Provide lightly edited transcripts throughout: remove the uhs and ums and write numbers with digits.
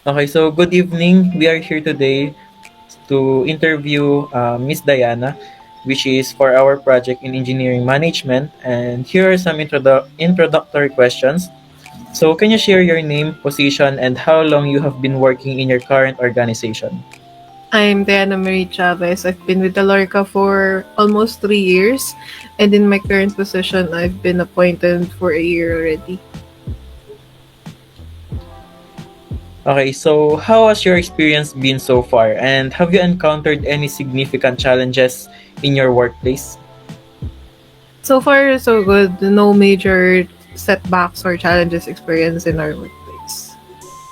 Okay, so good evening. We are here today to interview Miss Diana, which is for our project in engineering management. And here are some introductory questions. So, can you share your name, position, and how long you have been working in your current organization? I'm Diana Marie Chavez. I've been with the Lorca for almost 3 years, and in my current position, I've been appointed for a year already. Okay, so how has your experience been so far, and have you encountered any significant challenges in your workplace? So far, so good. No major setbacks or challenges experienced in our workplace.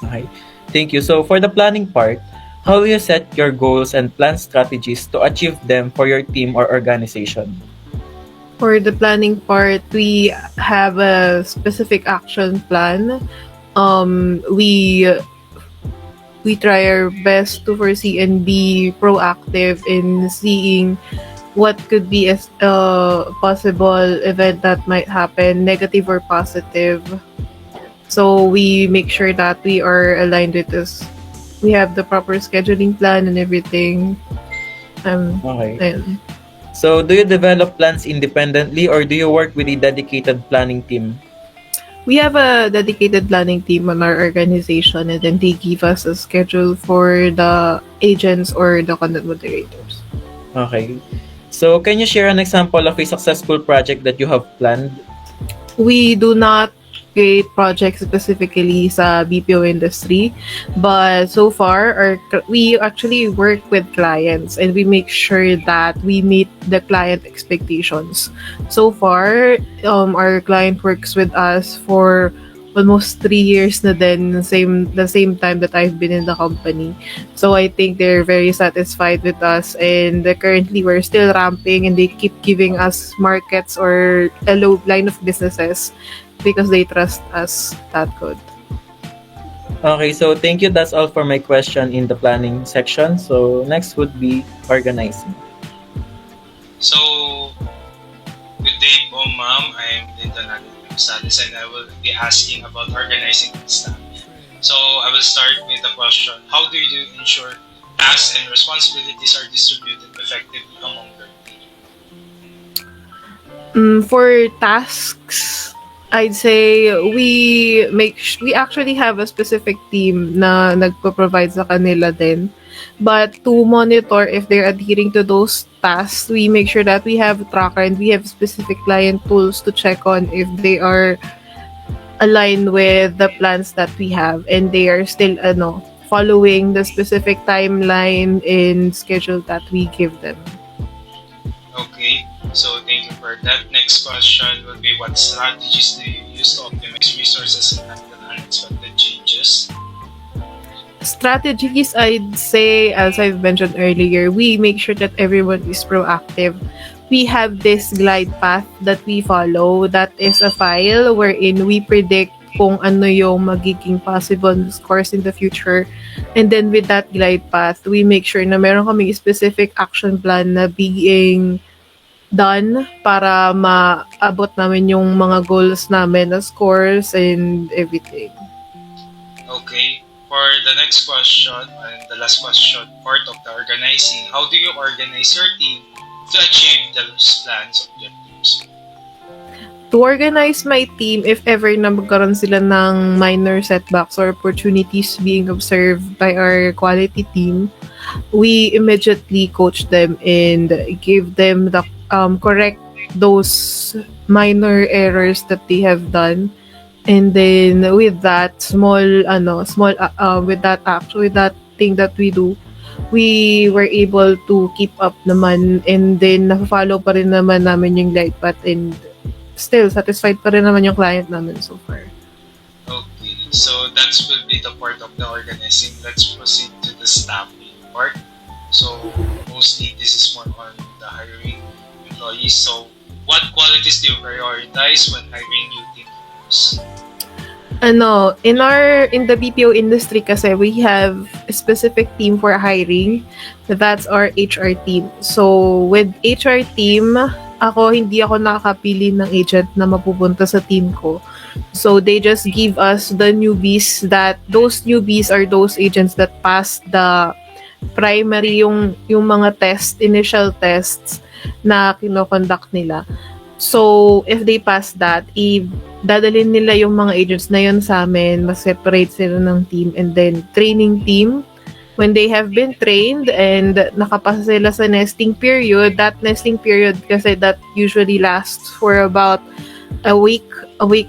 Okay, thank you. So, for the planning part, how will you set your goals and plan strategies to achieve them for your team or organization? For the planning part, we have a specific action plan. We try our best to foresee and be proactive in seeing what could be a possible event that might happen, negative or positive. So we make sure that we are aligned with this. We have the proper scheduling plan and everything. Okay. And So, do you develop plans independently or do you work with a dedicated planning team? we have a dedicated planning team on our organization, and then they give us a schedule for the agents or the content moderators. Okay. So, can you share an example of a successful project that you have planned? We do not create projects specifically sa BPO industry, but so far we actually work with clients and we make sure that we meet the client expectations. So far, our client works with us for almost 3 years na din, the same time that I've been in the company. So I think they're very satisfied with us, and currently we're still ramping and they keep giving us markets or a low line of businesses because they trust us that good. Okay, so thank you. That's all for my question in the planning section. So, next would be organizing. So, good day po ma'am. I'm Linda Gonzalez and I will be asking about organizing the staff. So, I will start with the question, how do you ensure tasks and responsibilities are distributed effectively among your team? For tasks, I'd say we actually have a specific team na nagpo-provide sa kanila din. But to monitor if they're adhering to those tasks, we make sure that we have a tracker and we have specific client tools to check on if they are aligned with the plans that we have and they are still following the specific timeline and schedule that we give them. Okay, so thank you for that. Next question will be, what strategies do you use to optimize resources and handle unexpected changes? Strategies, I'd say, as I've mentioned earlier, we make sure that everyone is proactive. We have this glide path that we follow. That is a file wherein we predict kung ano yung magiging possible scores in the future. And then with that glide path, we make sure na meron kaming specific action plan na being done para maabot namin yung mga goals namin na scores and everything. Okay, for the next question and the last question, part of the organizing, how do you organize your team to achieve those plans objectives? To organize my team, if ever na magkaroon sila ng minor setbacks or opportunities being observed by our quality team, we immediately coach them and give them the correct those minor errors that they have done. And then with that with that thing that we do, we were able to keep up naman, and then na-follow pa rin naman namin yung light path, and still satisfied pa rin naman yung client namin so far. Okay, so that will be the part of the organizing. Let's proceed to the staffing part. So mostly this is more on the hiring employees. So what qualities do you prioritize when hiring new team members? In the BPO industry kasi we have a specific team for hiring. That's our HR team. So with HR team, hindi ako nakakapili ng agent na mapupunta sa team ko. So they just give us the newbies, that those newbies are those agents that passed the primary, yung mga initial tests na kino-conduct nila. So, if they pass that, dadalhin nila yung mga agents na yun sa amin, mas-separate sila ng team, and then training team. When they have been trained and nakapasa sila sa nesting period, that nesting period kasi that usually lasts for about a week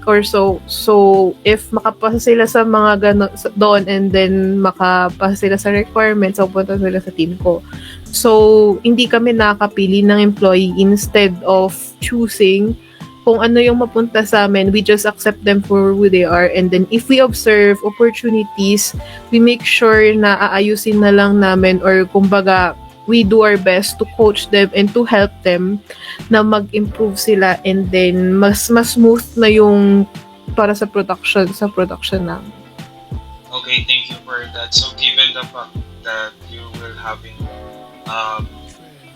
or so. So, if makapasa sila sa mga doon, and then makapasa sila sa requirements, so punta sila sa team ko. So, hindi kami nakakapili ng employee. Instead of choosing kung ano yung mapunta sa amin, we just accept them for who they are. And then, if we observe opportunities, we make sure na aayusin na lang namin, or kumbaga, we do our best to coach them and to help them na mag-improve sila, and then mas smooth na yung para sa production namin. Okay, thank you for that. So given the fact that you will having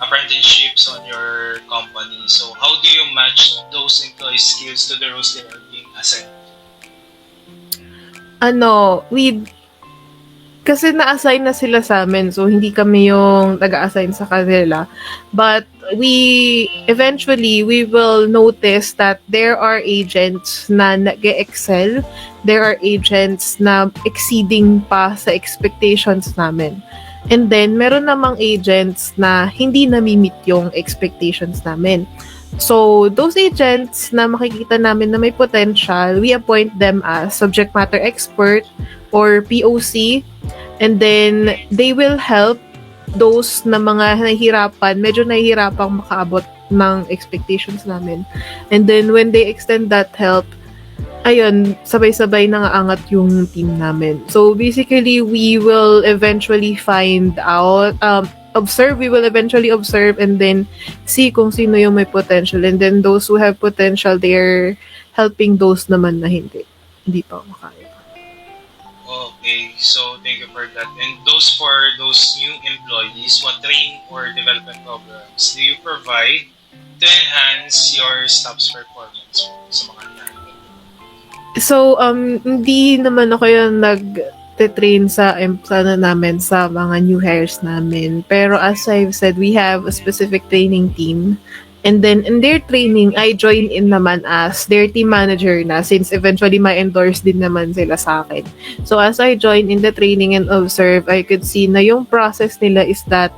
apprenticeships on your company, so how do you match those employee skills to the roles they are being assigned? Kasi na-assign na sila sa amin, so hindi kami yung nag-a-assign sa kanila. But eventually, we will notice that there are agents na nag-excel. There are agents na exceeding pa sa expectations namin. And then, meron namang agents na hindi nami-meet yung expectations namin. So, those agents na makikita namin na may potential, we appoint them as subject matter expert or POC, and then they will help those na mga medyo nahihirapang makaabot ng expectations namin. And then when they extend that help, ayun, sabay-sabay nangaangat yung team namin. So basically, we will eventually observe and then see kung sino yung may potential. And then those who have potential, they're helping those naman na hindi pa makaya. Okay, so thank you for that. And for those new employees, what training or development programs do you provide to enhance your staff's performance sa mga nangyari? So, hindi naman ako yung nag-train sa namin sa mga new hires namin. Pero as I've said, we have a specific training team. And then, in their training, I join in naman as their team manager na, since eventually ma-endorse din naman sila sa akin. So, as I join in the training and observe, I could see na yung process nila is that,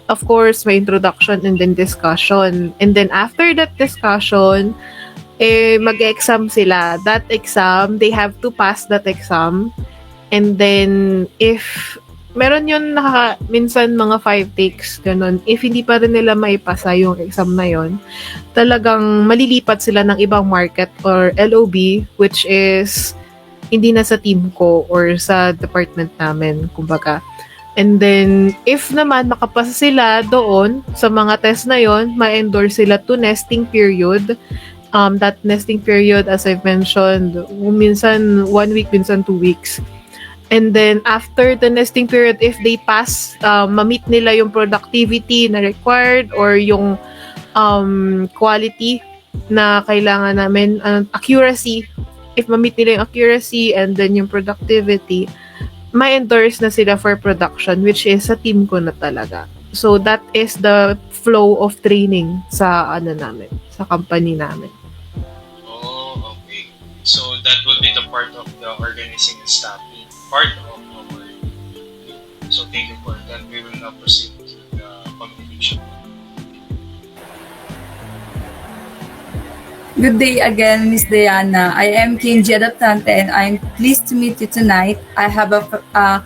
of course, may introduction and then discussion. And then, after that discussion, mag-exam sila. That exam, they have to pass that exam. And then, if meron yun minsan mga 5 takes, ganun. If hindi pa rin nila maipasa yung exam na yun, talagang malilipat sila ng ibang market or LOB, which is hindi na sa team ko or sa department namin, kumbaga. And then, if naman makapasa sila doon sa mga test na yon, ma-endorse sila to nesting period. That nesting period, as I've mentioned, minsan 1 week, minsan 2 weeks. And then, after the nesting period, if they pass, ma-meet nila yung productivity na required or yung quality na kailangan namin, accuracy, if ma-meet nila yung accuracy and then yung productivity, ma-endorse na sila for production, which is sa team ko na talaga. So, that is the flow of training sa namin, sa company namin. Oh, okay. So, that will be the part of the organizing and staffing part of our. So thank you for that. We will now proceed to the communication. Good day again, Miss Diana. I am Kinji Adaptante and I'm pleased to meet you tonight. I have a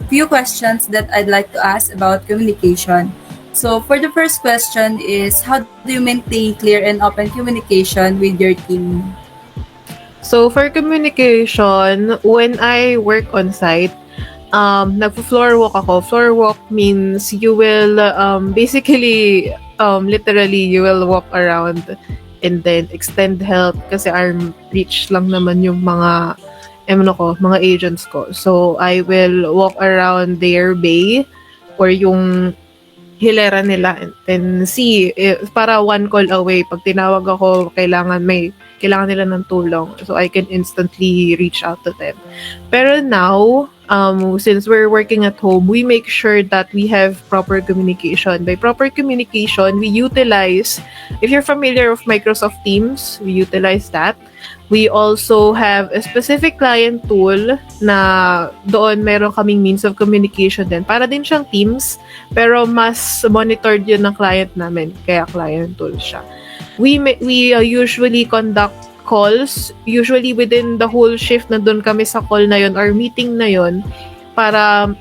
few questions that I'd like to ask about communication. So for the first question is, how do you maintain clear and open communication with your team? So, for communication, when I work on site, nagpo-floor walk ako. Floor walk means you will, literally, you will walk around and then extend help kasi arm reach lang naman yung mga agents ko. So, I will walk around their bay or yung hilera nila and see para one call away pag tinawag ako kailangan nila ng tulong so I can instantly reach out to them. Pero now since we're working at home, we make sure that we have proper communication. By proper communication, we utilize, if you're familiar with Microsoft Teams, we utilize that. We also have a specific client tool na doon meron kaming means of communication din. Para din siyang Teams, pero mas monitored yun ng client namin, kaya client tool siya. We usually conduct calls, usually within the whole shift nandun kami sa call na yun or meeting na yun para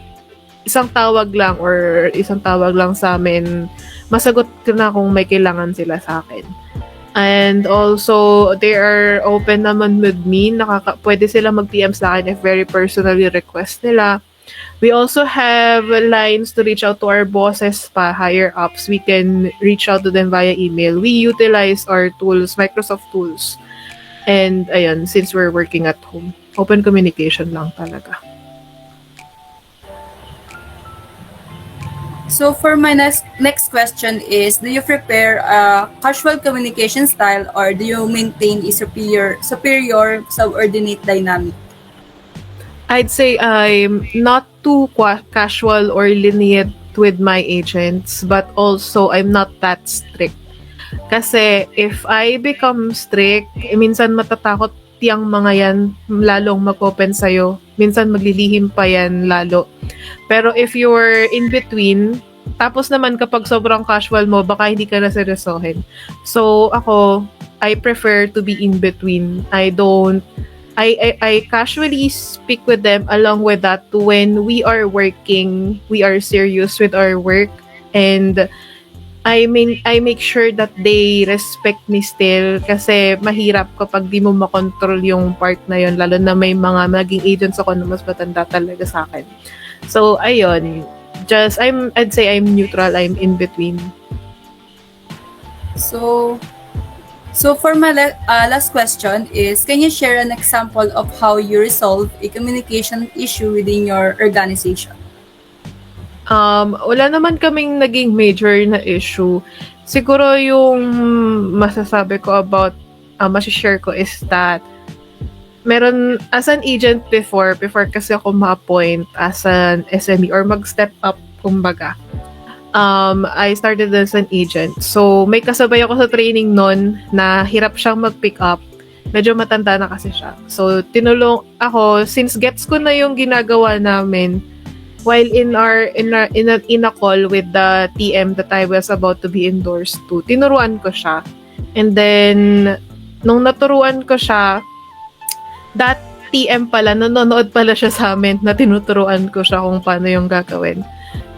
isang tawag lang sa amin, masagot ko na kung may kailangan sila sa akin. And also, they are open naman with me. Pwede sila mag-PM sa akin if very personally request nila. We also have lines to reach out to our bosses pa, higher ups. We can reach out to them via email. We utilize our tools, Microsoft tools. And ayun, since we're working at home, open communication lang talaga. So for my next question is, do you prepare a casual communication style or do you maintain a superior subordinate dynamic? I'd say I'm not too casual or lenient with my agents, but also I'm not that strict. Kasi if I become strict, minsan matatakot yang mga yan lalong mag-open sa'yo. Minsan maglilihim pa yan lalo. Pero if you're in between, tapos naman kapag sobrang casual mo, baka hindi ka na seryosohin. So ako, I prefer to be in between. I casually speak with them along with that when we are working, we are serious with our work, and I make sure that they respect me still kasi mahirap kapag di mo makontrol yung part na yon, lalo na may mga naging agents ako na mas matanda talaga sa akin. So ayun, I'd say I'm neutral, I'm in between. So for my last question is, can you share an example of how you resolve a communication issue within your organization? Wala naman kaming naging major na issue. Siguro yung masasabi ko about, masishare ko is that meron, as an agent before kasi ako ma-appoint as an SME or mag-step up, kumbaga. I started as an agent. So, may kasabay ako sa training nun na hirap siyang mag-pick up. Medyo matanda na kasi siya. So, tinulong ako, since gets ko na yung ginagawa namin, while in a call with the TM that I was about to be endorsed to, tinuruan ko siya. And then, nung naturuan ko siya, that TM pala, nanonood pala siya sa amin na tinuturuan ko siya kung paano yung gagawin.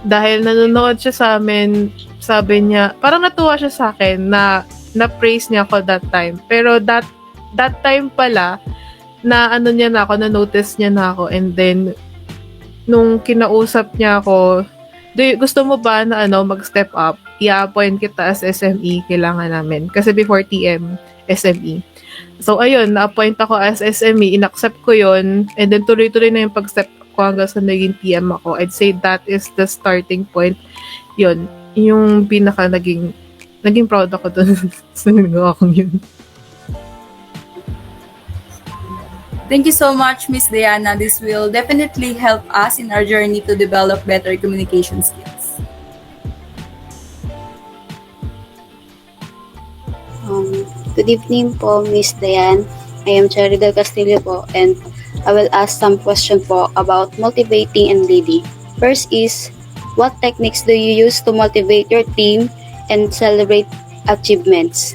Dahil nanonood siya sa amin, sabi niya, parang natuwa siya sa akin na-praise niya ako that time. Pero that time pala, na-notice niya na ako, and then, nung kinausap niya ako, gusto mo ba na mag-step up? I-appoint kita as SME, kailangan namin. Kasi before TM, SME. So, ayun, na-appoint ako as SME, in-accept ko yun, and then tuloy-tuloy na yung pag-step ko hanggang sa naging TM ako. I'd say that is the starting point. Yun, yung pinaka naging proud ako dun sa nagawa kong yun. Thank you so much, Miss Diana. This will definitely help us in our journey to develop better communication skills. Good evening po, Miss Diane. I am Cherry Del Castillo po, and I will ask some questions po about motivating and leading. First is, what techniques do you use to motivate your team and celebrate achievements?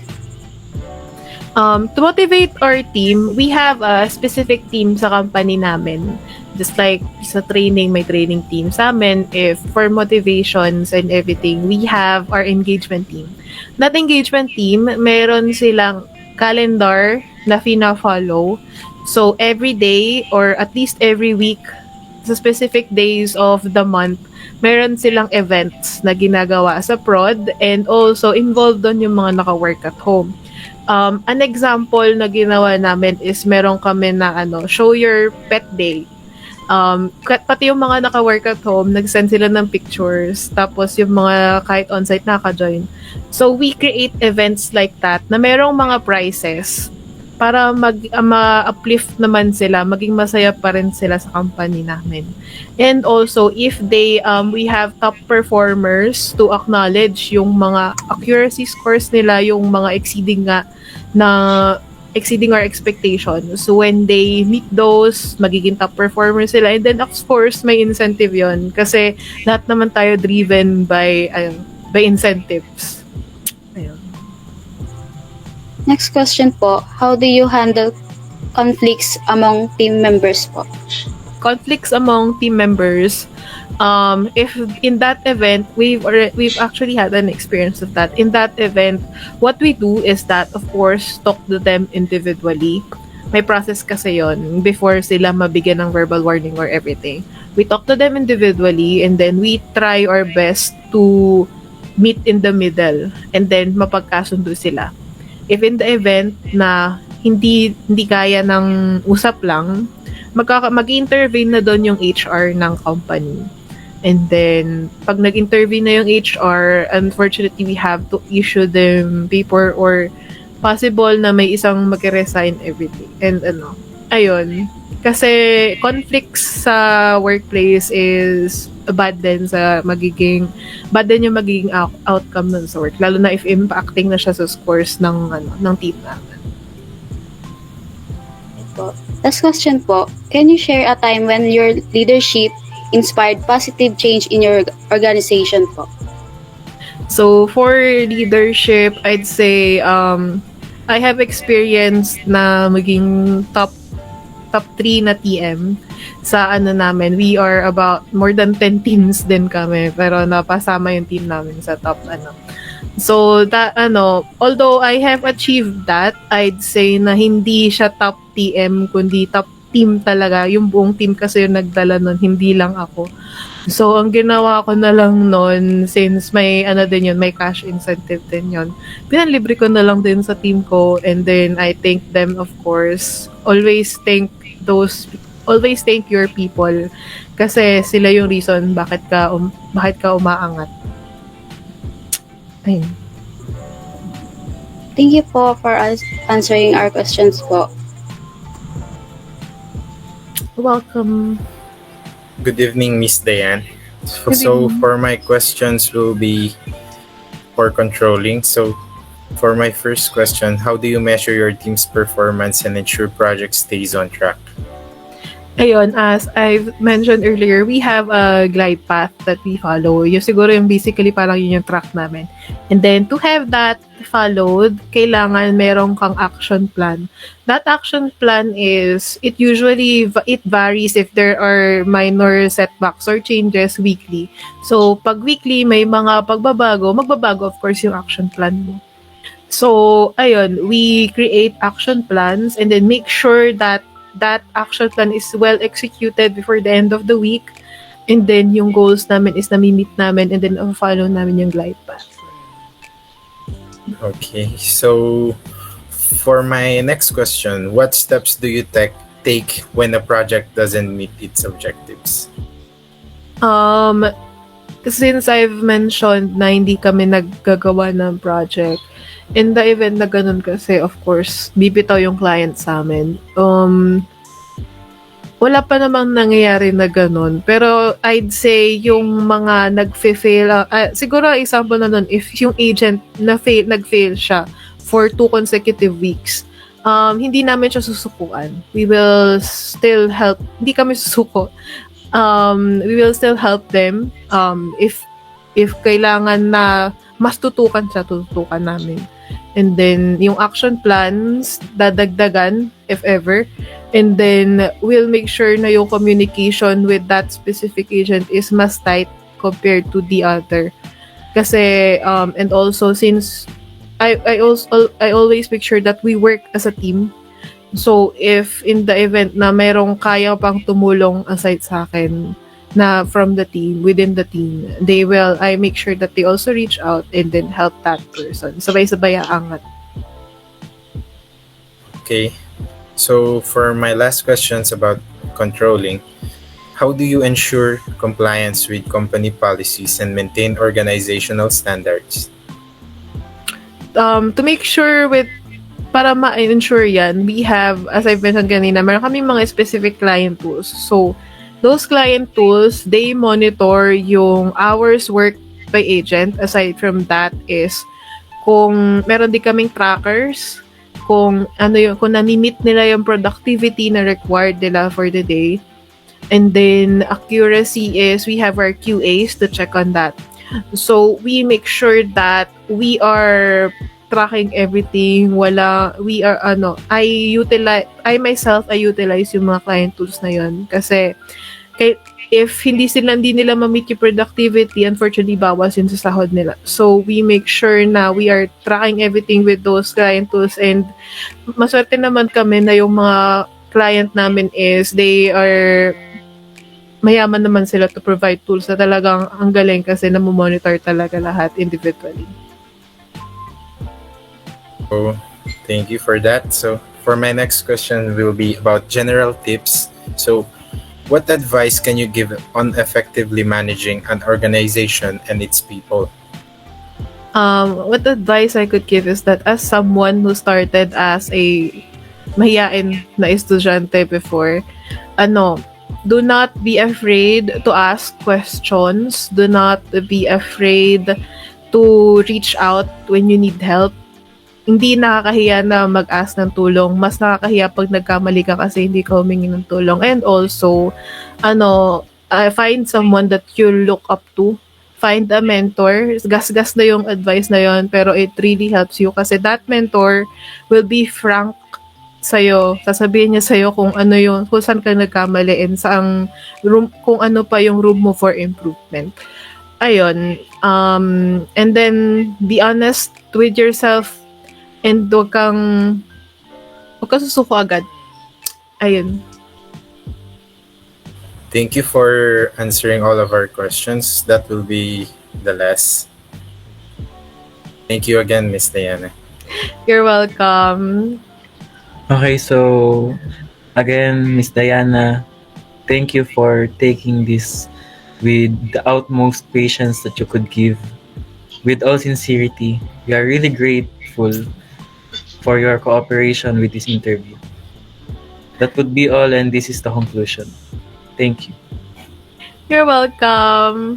To motivate our team, we have a specific team sa company namin. Just like sa training, may training team sa amin. If for motivations and everything, we have our engagement team. That engagement team, meron silang calendar na fina-follow. So, every day or at least every week, sa specific days of the month, meron silang events na ginagawa sa prod, and also involved doon yung mga naka-work at home. An example na ginawa namin is meron kami na show your pet day. Pati yung mga naka-work at home, nag-send sila ng pictures. Tapos yung mga kahit on-site naka-join. So we create events like that na merong mga prizes para ma-uplift naman sila, maging masaya pa rin sila sa company namin. And also, if we have top performers to acknowledge yung mga accuracy scores nila, yung mga exceeding our expectations. So when they meet those, magiging top performers sila. And then of course, may incentive yon kasi lahat naman tayo driven by incentives. Ayun. Next question po, how do you handle conflicts among team members po? Conflicts among team members. If in that event, we've actually had an experience of that. In that event, what we do is that, of course, talk to them individually. May process kasi yon before sila mabigyan ng verbal warning or everything. We talk to them individually and then we try our best to meet in the middle and then mapagkasundo sila. If in the event na hindi kaya ng usap lang, mag-intervene na doon yung HR ng company. And then, pag nag-intervene na yung HR, unfortunately, we have to issue them paper or possible na may isang mag-resign everything. And ayun. Kasi conflicts sa workplace is bad din yung magiging outcome nun sa work. Lalo na if impacting na siya sa scores ng team namin. Po. Last question po, can you share a time when your leadership inspired positive change in your organization po? So for leadership, I'd say I have experienced na maging top 3 na TM sa namin. We are about more than 10 teams din kami, pero napasama yung team namin sa top So that although I have achieved that, I'd say na hindi siya top TM kundi top team talaga. Yung buong team kasi yung nagdala nun, hindi lang ako. So ang ginawa ko na lang nun, since may din yun, may cash incentive din yun, pinanlibre ko na lang din sa team ko, and then I thank them, of course. Always thank your people kasi sila yung reason bakit ka umaangat. Ayun. Thank you po for answering our questions po. Welcome. Good evening, Miss Diane. Good So evening. for my questions will be for controlling. So for my first question, how do you measure your team's performance and ensure project stays on track? Ayun, as I've mentioned earlier, we have a glide path that we follow. Yung siguro yung basically parang yun yung track namin. And then to have that followed, kailangan merong kang action plan. That action plan is, it varies if there are minor setbacks or changes weekly. So pag weekly may mga magbabago of course yung action plan mo. So ayun, we create action plans and then make sure that action plan is well executed before the end of the week, and then yung goals namin is nami-meet namin, and then follow namin yung glide path. Okay, so for my next question, what steps do you take when a project doesn't meet its objectives? Since I've mentioned na hindi kami naggagawa ng project, in the event na ganun kasi, of course, bibitaw yung client sa amin. Wala pa namang nangyayari na ganun. Pero I'd say yung mga nag-fail, siguro example na nun, if yung agent nag-fail siya for 2 consecutive weeks, hindi namin siya susukuan. We will still help. Hindi kami susuko. We will still help them. If kailangan na mas tutukan namin. And then, yung action plans, dadagdagan, if ever. And then, we'll make sure na yung communication with that specific agent is mas tight compared to the other. Kasi, and also, since I always make sure that we work as a team. So, if in the event na mayroong kaya pang tumulong aside sa akin, na from the team, within the team, I make sure that they also reach out and then help that person. Sabay-sabay aangat. Okay, so for my last questions about controlling, how do you ensure compliance with company policies and maintain organizational standards? To make sure with para ma-ensure yan, we have, as I've mentioned kanina, meron kami mga specific client tools. So, those client tools, they monitor yung hours worked by agent. Aside from that is, kung meron din kaming trackers, kung ano yung, kung nami-meet nila yung productivity na required nila for the day. And then, accuracy is, we have our QAs to check on that. So, we make sure that we are tracking everything. I myself utilize yung mga client tools na yun. Kasi, if hindi nila ma-meet yung productivity, unfortunately, bawas yun sa sahod nila. So, we make sure na we are tracking everything with those client tools, and maswerte naman kami na yung mga client namin is, they are mayaman naman sila to provide tools na talagang ang galing kasi namomonitor talaga lahat individually. So, thank you for that. So, for my next question will be about general tips. So, what advice can you give on effectively managing an organization and its people? What advice I could give is that as someone who started as a mahiyain na estudyante before, do not be afraid to ask questions. Do not be afraid to reach out when you need help. Hindi nakakahiya na mag-ask ng tulong. Mas nakakahiya pag nagkamali ka kasi hindi ka humingi ng tulong. And also, find someone that you look up to. Find a mentor. Gas-gas na yung advice na yon, pero it really helps you kasi that mentor will be frank sa'yo. Sasabihin niya sa'yo kung saan ka nagkamali and saang room, kung ano pa yung room mo for improvement. Ayun. And then, be honest with yourself. And huwag kang susuko agad. Ayun. Thank you for answering all of our questions. That will be the last. Thank you again, Miss Diana. You're welcome. Okay, so again, Miss Diana, thank you for taking this with the utmost patience that you could give. With all sincerity, we are really grateful for your cooperation with this interview. That would be all, and this is the conclusion. Thank you. You're welcome.